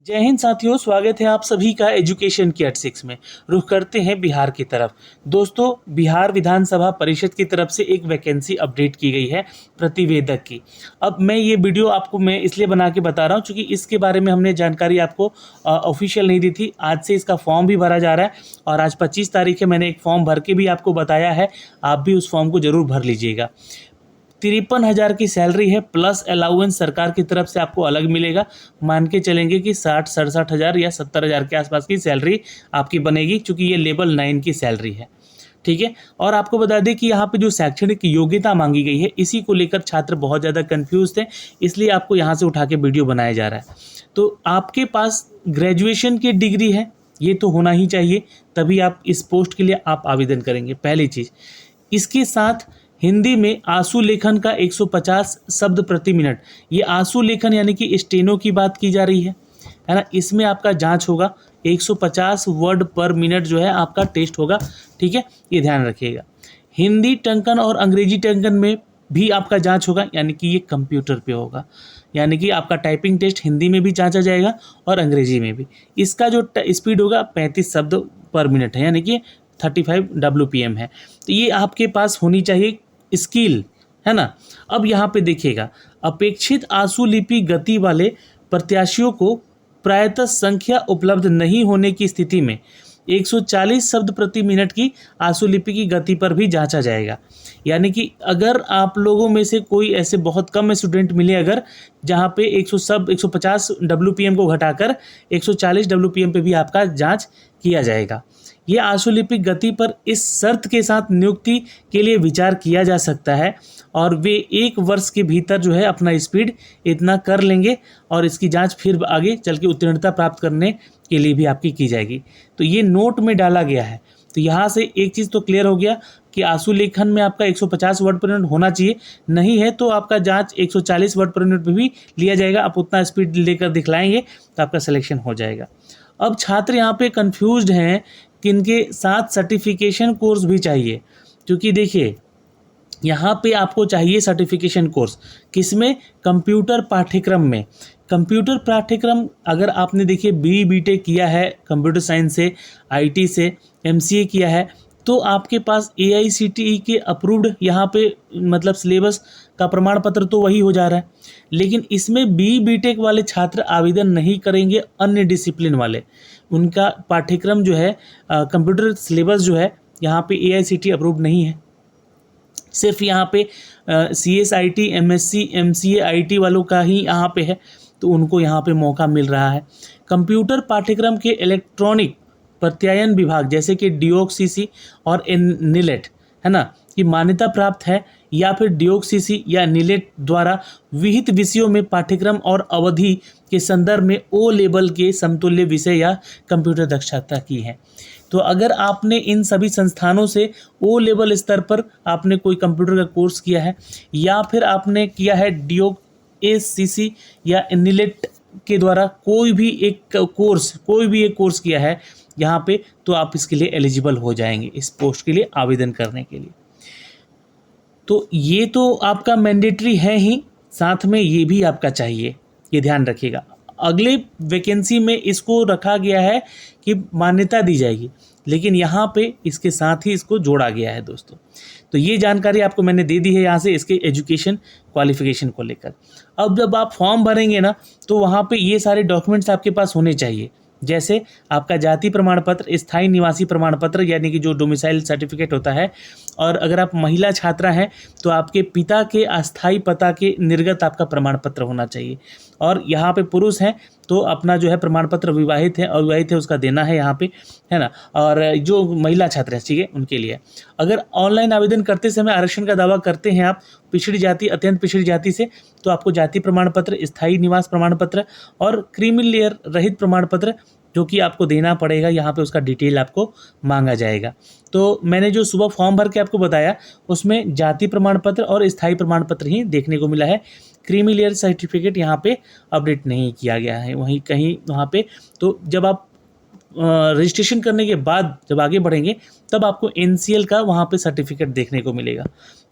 जय हिंद साथियों, स्वागत है आप सभी का एजुकेशन की 86 में। रुख करते हैं बिहार की तरफ। दोस्तों, बिहार विधानसभा परिषद की तरफ से एक वैकेंसी अपडेट की गई है प्रतिवेदक की। अब मैं ये वीडियो आपको इसलिए बना के बता रहा हूँ क्योंकि इसके बारे में हमने जानकारी आपको ऑफिशियल नहीं दी थी। आज से इसका फॉर्म भी भरा जा रहा है और आज 25 तारीख है। मैंने एक फॉर्म भर के भी आपको बताया है, आप भी उस फॉर्म को ज़रूर भर लीजिएगा। 53,000 की सैलरी है, प्लस अलाउंस सरकार की तरफ से आपको अलग मिलेगा। मान के चलेंगे कि 60-67,000 या 70,000 के आसपास की सैलरी आपकी बनेगी, क्योंकि ये लेवल 9 की सैलरी है। ठीक है। और आपको बता दें कि यहाँ पे जो शैक्षणिक योग्यता मांगी गई है, इसी को लेकर छात्र बहुत ज़्यादा कंफ्यूज थे, इसलिए आपको यहाँ से उठा के वीडियो बनाया जा रहा है। तो आपके पास ग्रेजुएशन की डिग्री है, ये तो होना ही चाहिए, तभी आप इस पोस्ट के लिए आप आवेदन करेंगे। पहली चीज़, इसके साथ हिंदी में आंसू लेखन का 150 शब्द प्रति मिनट, ये आंसू लेखन यानी कि स्टेनो की बात की जा रही है ना। इसमें आपका जांच होगा, 150 वर्ड पर मिनट जो है आपका टेस्ट होगा। ठीक है, ये ध्यान रखिएगा। हिंदी टंकन और अंग्रेजी टंकन में भी आपका जांच होगा, यानी कि ये कंप्यूटर पे होगा, यानी कि आपका टाइपिंग टेस्ट हिंदी में भी जांचा जाएगा और अंग्रेजी में भी। इसका जो स्पीड होगा 35 शब्द पर मिनट है, यानी कि 35 WPM है। तो ये आपके पास होनी चाहिए स्किल, है ना। अब यहाँ पे देखिएगा, अपेक्षित आंसू लिपि गति वाले प्रत्याशियों को प्रायतः संख्या उपलब्ध नहीं होने की स्थिति में 140 शब्द प्रति मिनट की आंसू लिपि की गति पर भी जांचा जाएगा। यानी कि अगर आप लोगों में से कोई ऐसे बहुत कम स्टूडेंट मिले अगर, जहाँ पे 150 WPM को घटाकर 140 WPM पे भी आपका जांच किया जाएगा। ये आंसुलिपिक गति पर इस शर्त के साथ नियुक्ति के लिए विचार किया जा सकता है और वे 1 वर्ष के भीतर जो है अपना स्पीड इतना कर लेंगे और इसकी जांच फिर आगे चल के उत्तीर्णता प्राप्त करने के लिए भी आपकी की जाएगी। तो ये नोट में डाला गया है। तो यहाँ से एक चीज़ तो क्लियर हो गया कि आंसू लेखन में आपका 150 वर्ड पर मिनट होना चाहिए, नहीं है तो आपका जांच 140 वर्ड पर मिनट पर भी लिया जाएगा। आप उतना स्पीड लेकर दिखलाएंगे तो आपका सिलेक्शन हो जाएगा। अब छात्र यहाँ पे कंफ्यूज्ड हैं कि इनके साथ सर्टिफिकेशन कोर्स भी चाहिए, क्योंकि देखिए यहाँ पे आपको चाहिए सर्टिफिकेशन कोर्स, किसमें? कंप्यूटर पाठ्यक्रम में। कंप्यूटर पाठ्यक्रम अगर आपने देखिए BE-BTech किया है कंप्यूटर साइंस से, IT से, MCA किया है, तो आपके पास AICTE के अप्रूव्ड यहाँ पे मतलब सिलेबस का प्रमाण पत्र तो वही हो जा रहा है। लेकिन इसमें BE-BTech वाले छात्र आवेदन नहीं करेंगे, अन्य डिसिप्लिन वाले। उनका पाठ्यक्रम जो है कंप्यूटर सिलेबस जो है यहाँ पे AICTE अप्रूव्ड नहीं है। सिर्फ यहाँ पे CSIT, MSc, MCA, IT वालों का ही यहाँ पे है, तो उनको यहाँ पे मौका मिल रहा है। कंप्यूटर पाठ्यक्रम के इलेक्ट्रॉनिक प्रत्यायन विभाग जैसे कि DOCC और NILET, है ना, कि मान्यता प्राप्त है, या फिर DOCC या NILET द्वारा विहित विषयों में पाठ्यक्रम और अवधि के संदर्भ में O लेवल के समतुल्य विषय या कंप्यूटर दक्षता की है। तो अगर आपने इन सभी संस्थानों से O लेवल स्तर पर आपने कोई कंप्यूटर का कोर्स किया है, या फिर आपने किया है DOCC या NILET के द्वारा कोई भी एक कोर्स किया है यहाँ पे, तो आप इसके लिए एलिजिबल हो जाएंगे इस पोस्ट के लिए आवेदन करने के लिए। तो ये तो आपका मैंडेटरी है ही, साथ में ये भी आपका चाहिए, ये ध्यान रखिएगा। अगले वैकेंसी में इसको रखा गया है कि मान्यता दी जाएगी, लेकिन यहाँ पे इसके साथ ही इसको जोड़ा गया है दोस्तों। तो ये जानकारी आपको मैंने दे दी है यहाँ से इसके एजुकेशन क्वालिफिकेशन को लेकर। अब जब आप फॉर्म भरेंगे ना, तो वहाँ पे ये सारे डॉक्यूमेंट्स आपके पास होने चाहिए, जैसे आपका जाति प्रमाण पत्र, स्थायी निवासी प्रमाण पत्र यानी कि जो डोमिसाइल सर्टिफिकेट होता है, और अगर आप महिला छात्रा हैं तो आपके पिता के अस्थायी पता के निर्गत आपका प्रमाण पत्र होना चाहिए। और यहाँ पे पुरुष हैं तो अपना जो है प्रमाण पत्र, विवाहित है अविवाहित है उसका देना है यहाँ पे, है ना। और जो महिला छात्र हैं, ठीक है, उनके लिए अगर ऑनलाइन आवेदन करते समय आरक्षण का दावा करते हैं आप पिछड़ी जाति, अत्यंत पिछड़ी जाति से, तो आपको जाति प्रमाण पत्र, स्थायी निवास प्रमाण पत्र और क्रीमी लेयर रहित प्रमाण पत्र जो कि आपको देना पड़ेगा। यहाँ पे उसका डिटेल आपको मांगा जाएगा। तो मैंने जो सुबह फॉर्म भर के आपको बताया, उसमें जाति प्रमाण पत्र और स्थायी प्रमाण पत्र ही देखने को मिला है। क्रीमी लेयर सर्टिफिकेट यहाँ पे अपडेट नहीं किया गया है वहीं कहीं वहाँ पे। तो जब आप रजिस्ट्रेशन करने के बाद जब आगे बढ़ेंगे, तब आपको NCL का वहाँ पे सर्टिफिकेट देखने को मिलेगा।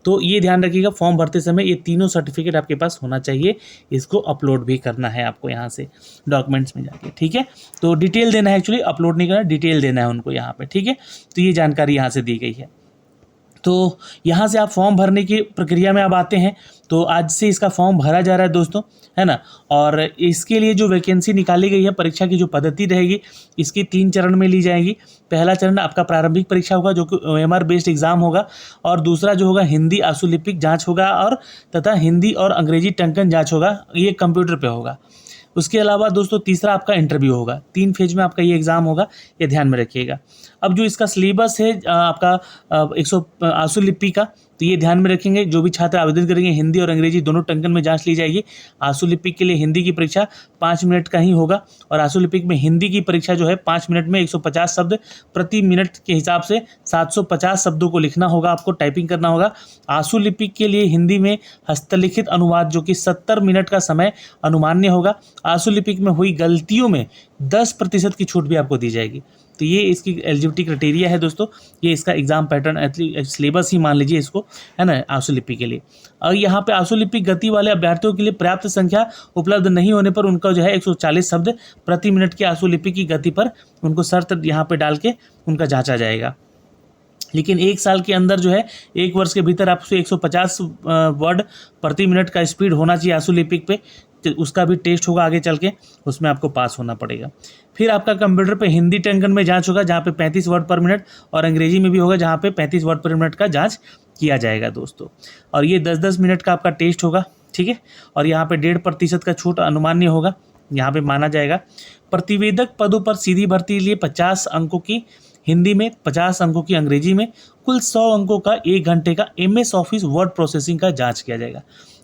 तो ये ध्यान रखिएगा, फॉर्म भरते समय ये तीनों सर्टिफिकेट आपके पास होना चाहिए, इसको अपलोड भी करना है आपको यहाँ से डॉक्यूमेंट्स में जाके, ठीक है। तो डिटेल देना है, एक्चुअली अपलोड नहीं करना, डिटेल देना है उनको यहाँ पे, ठीक है। तो ये जानकारी यहाँ से दी गई है। तो यहाँ से आप फॉर्म भरने की प्रक्रिया में अब आते हैं। तो आज से इसका फॉर्म भरा जा रहा है दोस्तों, है ना। और इसके लिए जो वैकेंसी निकाली गई है, परीक्षा की जो पद्धति रहेगी, इसकी 3 चरण में ली जाएगी। पहला चरण आपका प्रारंभिक परीक्षा होगा जो कि OMR बेस्ड एग्जाम होगा, और दूसरा जो होगा हिंदी आशुलिपिक जाँच होगा, और तथा हिंदी और अंग्रेजी टंकन जाँच होगा, ये कंप्यूटर पर होगा। उसके अलावा दोस्तों तीसरा आपका इंटरव्यू होगा। 3 फेज में आपका ये एग्ज़ाम होगा, ये ध्यान में रखिएगा। अब जो इसका सिलेबस है आपका 100 आशुलिपि का, तो ये ध्यान में रखेंगे। जो भी छात्र आवेदन करेंगे, हिंदी और अंग्रेजी दोनों टंकन में जांच ली जाएगी। आशुलिपिक के लिए हिंदी की परीक्षा 5 मिनट का ही होगा, और आशुलिपिक में हिंदी की परीक्षा जो है 5 मिनट में 150 शब्द प्रति मिनट के हिसाब से 750 शब्दों को लिखना होगा, आपको टाइपिंग करना होगा। आशुलिपिक के लिए हिंदी में हस्तलिखित अनुवाद जो कि 70 मिनट का समय अनुमान्य होगा। आशुलिपिक में हुई गलतियों में 10% की छूट भी आपको दी जाएगी। तो ये इसकी एलिजिबिलिटी क्राइटेरिया है दोस्तों, ये इसका एग्जाम पैटर्न सिलेबस ही मान लीजिए इसको, है ना, आशुलिपि के लिए। और यहाँ पे आशुलिपिक गति वाले अभ्यर्थियों के लिए पर्याप्त संख्या उपलब्ध नहीं होने पर उनका जो है 140 शब्द प्रति मिनट की आशुलिपि की गति पर उनको शर्त यहाँ पे डाल के उनका जांचा जाएगा। लेकिन 1 साल के अंदर जो है, 1 वर्ष के भीतर आपसे 150 वर्ड प्रति मिनट का स्पीड होना चाहिए आशुलिपिक पे। तो उसका भी टेस्ट होगा आगे चल के, उसमें आपको पास होना पड़ेगा। फिर आपका कंप्यूटर पे हिंदी टंकन में जांच होगा, जहाँ पे 35 वर्ड पर मिनट, और अंग्रेजी में भी होगा, जहाँ पे 35 वर्ड पर मिनट का जांच किया जाएगा दोस्तों। और ये 10-10 मिनट का आपका टेस्ट होगा, ठीक है। और यहाँ पे 1.5% का छूट अनुमान्य होगा, यहाँ पे माना जाएगा। प्रतिवेदक पदों पर सीधी भर्ती के लिए 50 अंकों की हिंदी में, 50 अंकों की अंग्रेजी में, कुल 100 अंकों का 1 घंटे का MS ऑफिस वर्ड प्रोसेसिंग का जांच किया जाएगा।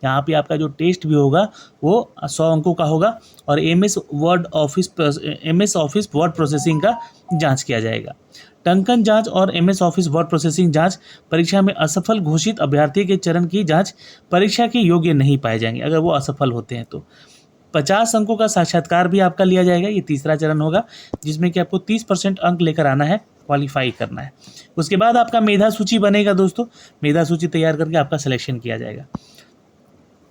यहाँ पे आपका जो टेस्ट भी होगा वो 100 अंकों का होगा, और MS ऑफिस वर्ड प्रोसेसिंग का जांच किया जाएगा। टंकन जांच और MS ऑफिस वर्ड प्रोसेसिंग जांच परीक्षा में असफल घोषित अभ्यर्थी के चरण की जांच परीक्षा के योग्य नहीं पाए जाएंगे अगर वो असफल होते हैं। तो 50 अंकों का साक्षात्कार भी आपका लिया जाएगा, ये तीसरा चरण होगा, जिसमें कि आपको 30% अंक लेकर आना है, क्वालिफाई करना है। उसके बाद आपका मेधा सूची बनेगा दोस्तों, मेधा सूची तैयार करके आपका सिलेक्शन किया जाएगा।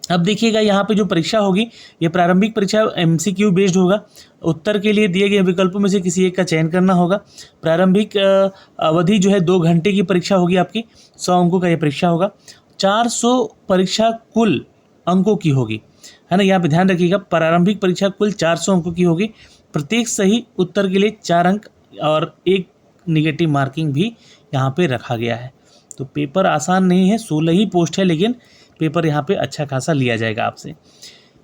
अब देखिएगा यहाँ पे जो परीक्षा होगी, ये प्रारंभिक परीक्षा MCQ बेस्ड होगा। उत्तर के लिए दिए गए विकल्पों में से किसी एक का चयन करना होगा। प्रारंभिक अवधि जो है 2 घंटे की परीक्षा होगी आपकी, 100 अंकों का ये परीक्षा होगा। 400 परीक्षा कुल अंकों की होगी, है ना। यहाँ पे ध्यान रखिएगा, प्रारंभिक परीक्षा कुल 400 अंकों की होगी। प्रत्येक सही उत्तर के लिए 4 अंक और 1 निगेटिव मार्किंग भी यहाँ पे रखा गया है। तो पेपर आसान नहीं है, 16 ही पोस्ट है, लेकिन पेपर यहाँ पे अच्छा खासा लिया जाएगा आपसे।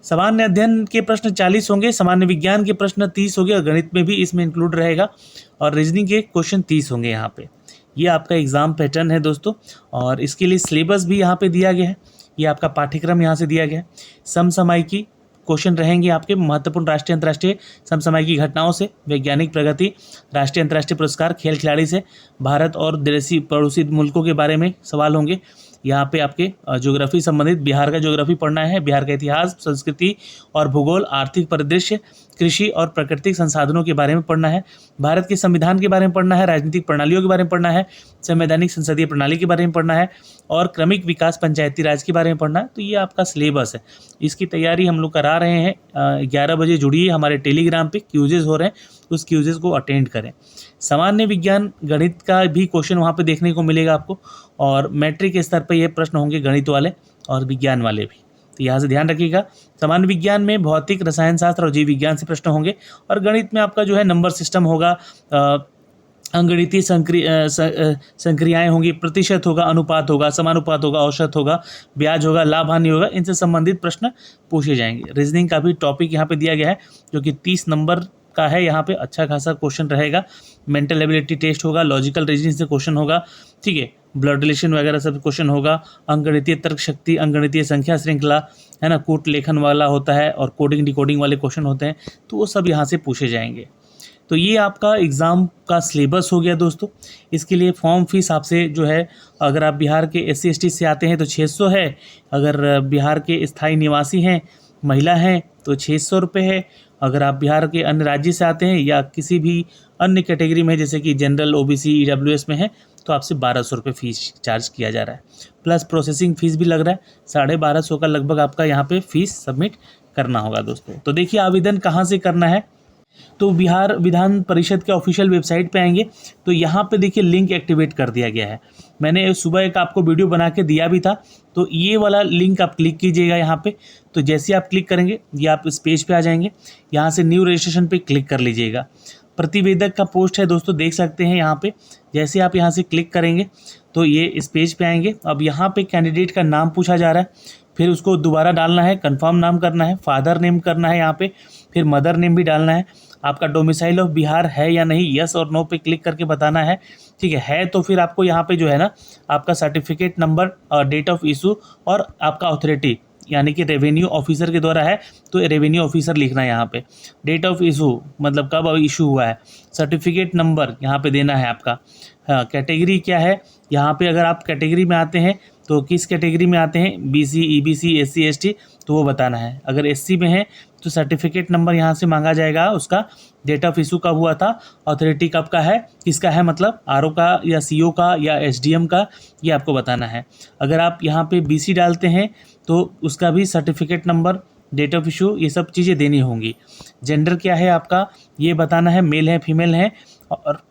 सामान्य अध्ययन के प्रश्न 40 होंगे, सामान्य विज्ञान के प्रश्न 30 होंगे, और गणित में भी इसमें इंक्लूड रहेगा, और रीजनिंग के क्वेश्चन 30 होंगे यहाँ पे। ये आपका एग्ज़ाम पैटर्न है दोस्तों, और इसके लिए सिलेबस भी यहाँ पे दिया गया है, ये आपका पाठ्यक्रम यहाँ से दिया गया है। समसामयिकी क्वेश्चन रहेंगे आपके, महत्वपूर्ण राष्ट्रीय अंतर्राष्ट्रीय समसामयिकी घटनाओं से, वैज्ञानिक प्रगति, राष्ट्रीय अंतर्राष्ट्रीय पुरस्कार, खेल खिलाड़ी से, भारत और देशी पड़ोसी मुल्कों के बारे में सवाल होंगे। यहाँ पे आपके ज्योग्राफी संबंधित बिहार का ज्योग्राफी पढ़ना है, बिहार का इतिहास, संस्कृति और भूगोल, आर्थिक परिदृश्य, कृषि और प्राकृतिक संसाधनों के बारे में पढ़ना है, भारत के संविधान के बारे में पढ़ना है, राजनीतिक प्रणालियों के बारे में पढ़ना है, संवैधानिक संसदीय प्रणाली के बारे में पढ़ना है, और क्रमिक विकास पंचायती राज के बारे में पढ़ना है। तो ये आपका सिलेबस है, इसकी तैयारी हम लोग करा रहे हैं। 11 बजे जुड़िए हमारे टेलीग्राम पे, क्यूजेज हो रहे हैं, उस क्यूजेज को अटेंड करें। सामान्य विज्ञान गणित का भी क्वेश्चन वहाँ पे देखने को मिलेगा आपको, और मैट्रिक स्तर पे ये प्रश्न होंगे गणित वाले और विज्ञान वाले भी, तो यहाँ से ध्यान रखिएगा। सामान्य विज्ञान में भौतिक, रसायन शास्त्र और जीव विज्ञान से प्रश्न होंगे, और गणित में आपका जो है नंबर सिस्टम होगा, अंगणितीय संक्रियाएँ होंगी, प्रतिशत होगा, अनुपात होगा, समानुपात होगा, औसत होगा, ब्याज होगा, लाभ हानि होगा, इनसे संबंधित प्रश्न पूछे जाएंगे। रीजनिंग का भी टॉपिक यहाँ पे दिया गया है, जो कि 30 नंबर का है। यहाँ पे अच्छा खासा क्वेश्चन रहेगा। मेंटल एबिलिटी टेस्ट होगा, लॉजिकल रीजनिंग से क्वेश्चन होगा, ठीक है, ब्लड रिलेशन वगैरह सब क्वेश्चन होगा, अंगणितीय तर्क शक्ति, अंगणितीय संख्या श्रृंखला, है ना, कूट लेखन वाला होता है, और कोडिंग डिकोडिंग वाले क्वेश्चन होते हैं, तो वो सब यहाँ से पूछे जाएंगे। तो ये आपका एग्ज़ाम का सिलेबस हो गया दोस्तों। इसके लिए फॉर्म फीस आपसे जो है, अगर आप बिहार के SC ST से आते हैं तो 600 है, अगर बिहार के स्थायी निवासी हैं, महिला हैं, तो 600 रुपये है। अगर आप बिहार के अन्य राज्य से आते हैं या किसी भी अन्य कैटेगरी में, जैसे कि जनरल, OBC, EWS में है, तो आपसे 1200 रुपये फ़ीस चार्ज किया जा रहा है, प्लस प्रोसेसिंग फ़ीस भी लग रहा है 1250 का लगभग आपका यहाँ पे फ़ीस सबमिट करना होगा दोस्तों। तो देखिए आवेदन कहाँ से करना है, तो बिहार विधान परिषद के ऑफिशियल वेबसाइट पे आएंगे तो यहाँ पे देखिए लिंक एक्टिवेट कर दिया गया है। मैंने सुबह एक आपको वीडियो बना के दिया भी था, तो ये वाला लिंक आप क्लिक कीजिएगा यहाँ पे। तो जैसे आप क्लिक करेंगे ये आप इस पेज पे आ जाएंगे, यहाँ से न्यू रजिस्ट्रेशन पे क्लिक कर लीजिएगा। प्रतिवेदक का पोस्ट है दोस्तों, देख सकते हैं यहाँ पे। जैसे आप यहाँ से क्लिक करेंगे तो ये इस पेज पे आएंगे। अब यहाँ पे कैंडिडेट का नाम पूछा जा रहा है, फिर उसको दोबारा डालना है, कंफर्म नाम करना है, फादर नेम करना है यहाँ पे, फिर मदर नेम भी डालना है। आपका डोमिसाइल ऑफ बिहार है या नहीं, यस और नो पे क्लिक करके बताना है। ठीक है तो फिर आपको यहाँ पे जो है ना आपका सर्टिफिकेट नंबर और डेट ऑफ इशू और आपका अथॉरिटी यानी कि रेवेन्यू ऑफिसर के द्वारा है तो रेवेन्यू ऑफिसर लिखना है यहाँ पे। डेट ऑफ इशू मतलब कब इशू हुआ है, सर्टिफिकेट नंबर यहाँ पे देना है आपका। हाँ कैटेगरी क्या है, यहाँ पे अगर आप कैटेगरी में आते हैं तो किस कैटेगरी में आते हैं, बीसी, ईबीसी, एससी, एसटी, तो वो बताना है। अगर एससी में है तो सर्टिफिकेट नंबर यहाँ से मांगा जाएगा, उसका डेट ऑफ इशू कब हुआ था, अथॉरिटी कब का है, किसका है मतलब आरओ का या सीओ का या एसडीएम का, ये आपको बताना है। अगर आप यहाँ पे बीसी डालते हैं तो उसका भी certificate number, date of issue, ये सब चीज़ें देनी होंगी। जेंडर क्या है आपका ये बताना है, मेल है फीमेल है, और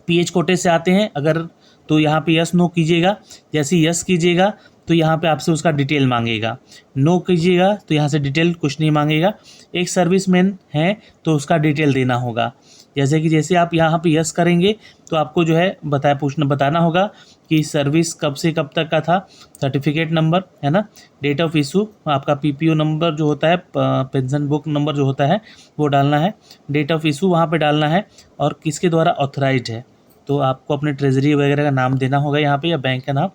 पीएच कोटे से आते हैं अगर तो यहाँ पे यस नो कीजिएगा। जैसे यस कीजिएगा तो यहाँ पे आपसे उसका डिटेल मांगेगा, नो कीजिएगा तो यहाँ से डिटेल कुछ नहीं मांगेगा। एक सर्विसमैन है तो उसका डिटेल देना होगा। जैसे आप यहाँ पे यस करेंगे तो आपको जो है बताना होगा कि सर्विस कब से कब तक का था, सर्टिफिकेट नंबर है ना, डेट ऑफ इशू, आपका पीपीओ नंबर जो होता है, पेंशन बुक नंबर जो होता है वो डालना है, डेट ऑफ इशू वहाँ पे डालना है, और किसके द्वारा ऑथराइज्ड है तो आपको अपने ट्रेजरी वगैरह का नाम देना होगा यहाँ पे या बैंक का नाम,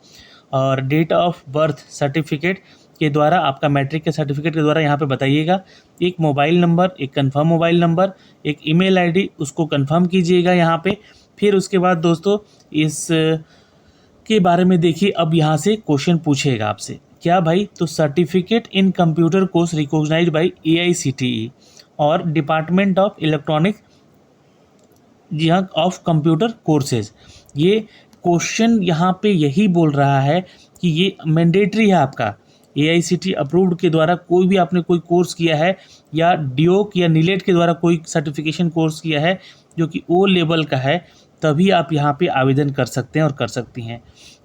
और डेट ऑफ बर्थ सर्टिफिकेट के द्वारा आपका मैट्रिक के सर्टिफिकेट के द्वारा यहाँ पे बताइएगा। एक मोबाइल नंबर, एक कंफर्म मोबाइल नंबर, एक ईमेल आईडी, उसको कंफर्म कीजिएगा यहाँ पे। फिर उसके बाद दोस्तों इस के बारे में देखिए, अब यहाँ से क्वेश्चन पूछेगा आपसे क्या भाई, तो certificate in computer course recognized by AICTE और डिपार्टमेंट ऑफ इलेक्ट्रॉनिक जी हाँ ऑफ कंप्यूटर कोर्सेज। ये क्वेश्चन यहाँ पे यही बोल रहा है कि ये मैंडेटरी है आपका, AICTE अप्रूव्ड के द्वारा कोई भी आपने कोई कोर्स किया है या डियोक या नीलेट के द्वारा कोई सर्टिफिकेशन कोर्स किया है जो कि ओ लेवल का है, तभी आप यहाँ पे आवेदन कर सकते हैं और कर सकती हैं।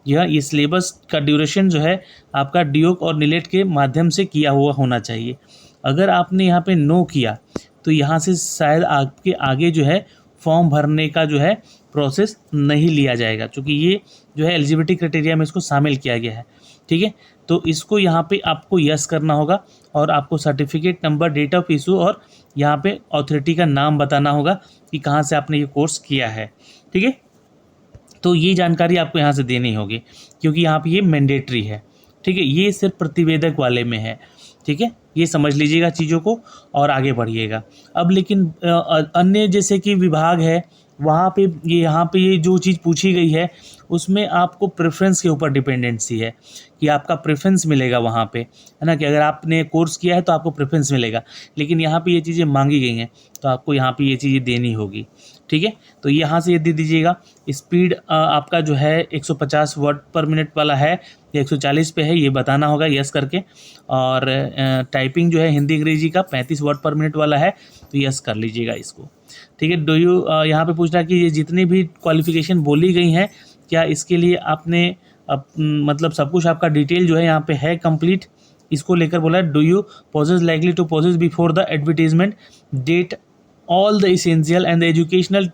यह ये सिलेबस का ड्यूरेशन जो है आपका डियोक और नीलेट के माध्यम से किया हुआ होना चाहिए। अगर आपने यहाँ पे नो किया तो यहाँ से शायद आपके आगे जो है फॉर्म भरने का जो है प्रोसेस नहीं लिया जाएगा, क्योंकि ये जो है एलिजिबिलिटी क्राइटेरिया में इसको शामिल किया गया है। ठीक है तो इसको यहाँ पे आपको यस करना होगा और आपको certificate number, date of issue और यहाँ पे अथॉरिटी का नाम बताना होगा कि कहाँ से आपने ये कोर्स किया है। ठीक है तो ये जानकारी आपको यहाँ से देनी होगी क्योंकि यहाँ पे ये मैंडेटरी है। ठीक है ये सिर्फ प्रतिवेदक वाले में है। ठीक है ये समझ लीजिएगा चीज़ों को और आगे बढ़िएगा। अब लेकिन अन्य जैसे कि विभाग है वहाँ पे यहाँ पे ये जो चीज़ पूछी गई है उसमें आपको प्रेफरेंस के ऊपर डिपेंडेंसी है कि आपका प्रेफरेंस मिलेगा वहाँ पे, है ना, कि अगर आपने कोर्स किया है तो आपको प्रेफरेंस मिलेगा। लेकिन यहाँ पे ये चीज़ें मांगी गई हैं तो आपको यहाँ पे ये चीज़ें देनी होगी। ठीक है तो यहाँ से ये दे दीजिएगा। स्पीड आपका जो है 150 वर्ड पर मिनट वाला है या 140 पे है, ये बताना होगा यस करके। और टाइपिंग जो है हिंदी अंग्रेजी का 35 वर्ड पर मिनट वाला है तो यस कर लीजिएगा इसको। ठीक है डू यू यहाँ पे पूछ रहा है कि ये जितनी भी क्वालिफ़िकेशन बोली गई हैं क्या इसके लिए आपने मतलब सब कुछ आपका डिटेल जो है यहाँ पे है कंप्लीट, इसको लेकर बोला है do you possess likely to possess before the advertisement date all the essential and the educational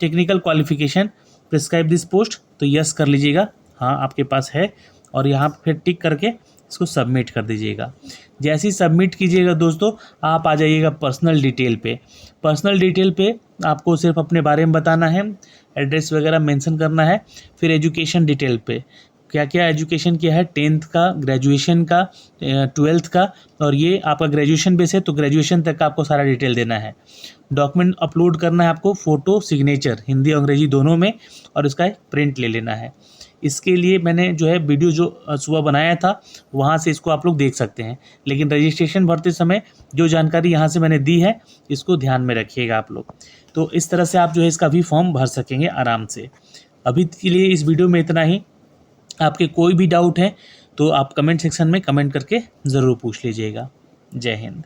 technical qualification prescribe this post, तो यस कर लीजिएगा, हाँ आपके पास है। और यहाँ फिर टिक करके इसको सबमिट कर दीजिएगा। जैसे ही सबमिट कीजिएगा दोस्तों आप आ जाइएगा पर्सनल डिटेल पे। पर्सनल डिटेल पे आपको सिर्फ अपने बारे में बताना है, एड्रेस वगैरह मेंशन करना है। फिर एजुकेशन डिटेल पे क्या क्या एजुकेशन किया है, 10th का, ग्रेजुएशन का, 12th का, और ये आपका ग्रेजुएशन बेस है तो ग्रेजुएशन तक का आपको सारा डिटेल देना है। डॉक्यूमेंट अपलोड करना है आपको, फ़ोटो सिग्नेचर हिंदी और अंग्रेजी दोनों में, और इसका एक प्रिंट ले लेना है। इसके लिए मैंने जो है वीडियो जो सुबह बनाया था वहाँ से इसको आप लोग देख सकते हैं, लेकिन रजिस्ट्रेशन भरते समय जो जानकारी यहाँ से मैंने दी है इसको ध्यान में रखिएगा आप लोग। तो इस तरह से आप जो है इसका भी फॉर्म भर सकेंगे आराम से। अभी के लिए इस वीडियो में इतना ही। आपके कोई भी डाउट है तो आप कमेंट सेक्शन में कमेंट करके ज़रूर पूछ लीजिएगा। जय हिंद।